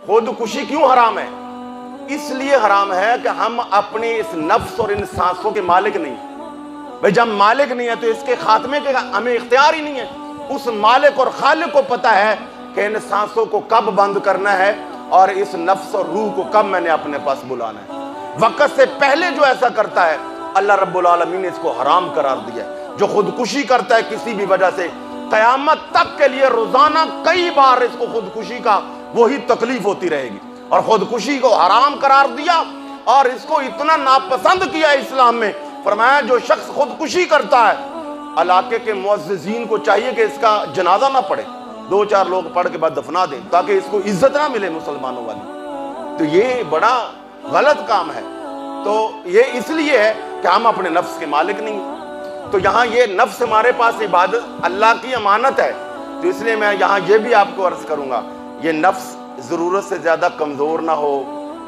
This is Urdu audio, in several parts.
خودکشی کیوں حرام ہے؟ اس لیے حرام ہے کہ ہم اپنے اس نفس اور ان سانسوں کے مالک نہیں ہیں۔ بھئی جب مالک نہیں ہے تو اس کے خاتمے کے ہمیں اختیار ہی نہیں ہے۔ اس مالک اور خالق کو پتہ ہے کہ ان سانسوں کو کب بند کرنا ہے اور اس نفس اور روح کو کب میں نے اپنے پاس بلانا ہے۔ وقت سے پہلے جو ایسا کرتا ہے اللہ رب العالمین نے اس کو حرام قرار دیا ہے۔ جو خودکشی کرتا ہے کسی بھی وجہ سے، قیامت تک کے لیے روزانہ کئی بار اس کو خودکشی کا وہی تکلیف ہوتی رہے گی، اور خودکشی کو حرام قرار دیا اور اس کو اتنا ناپسند کیا اسلام میں۔ فرمایا جو شخص خودکشی کرتا ہے علاقے کے معززین کو چاہیے کہ اس کا جنازہ نہ پڑھے، 2-4 لوگ پڑھ کے بعد دفنا دیں تاکہ اس کو عزت نہ ملے مسلمانوں والی۔ تو یہ بڑا غلط کام ہے۔ تو یہ اس لیے ہے کہ ہم اپنے نفس کے مالک نہیں ہیں۔ تو یہاں یہ نفس ہمارے پاس عبادت اللہ کی امانت ہے، تو اس لیے میں یہاں یہ بھی آپ کو عرض کروں گا، یہ نفس ضرورت سے زیادہ کمزور نہ ہو،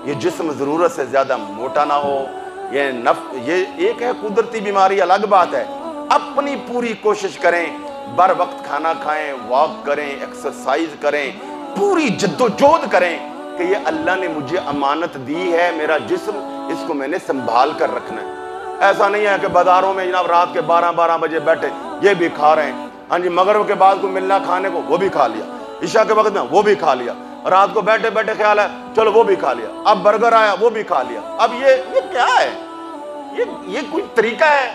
یہ جسم ضرورت سے زیادہ موٹا نہ ہو۔ یہ ایک ہے قدرتی بیماری، الگ بات ہے۔ اپنی پوری کوشش کریں، بر وقت کھانا کھائیں، واک کریں، ایکسرسائز کریں، پوری جدوجہد کریں کہ یہ اللہ نے مجھے امانت دی ہے، میرا جسم، اس کو میں نے سنبھال کر رکھنا ہے۔ ایسا نہیں ہے کہ بازاروں میں جناب رات کے 12 بجے بیٹھے یہ بھی کھا رہے ہیں، ہاں جی مغرب کے بعد کو ملنا کھانے کو وہ بھی کھا لیا، عشاء کے وقت میں وہ بھی کھا لیا، رات کو بیٹھے بیٹھے خیال ہے چلو وہ بھی کھا لیا، اب برگر آیا وہ بھی کھا لیا۔ اب یہ کیا ہے؟ یہ کوئی طریقہ ہے؟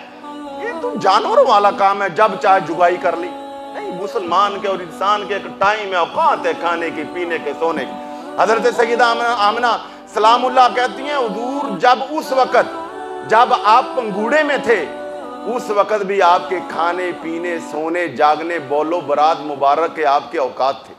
یہ تو جانوروں والا کام ہے، جب چاہے جگائی کر لی۔ نہیں، مسلمان کے اور انسان کے ایک ٹائم ہے، اوقات ہے کھانے کی، پینے کے، سونے کی۔ حضرت سیدہ آمنہ سلام اللہ کہتی ہیں حضور جب اس وقت جب آپ پنگوڑے میں تھے اس وقت بھی آپ کے کھانے پینے سونے جاگنے بول و برات مبارک کے آپ کے اوقات تھے۔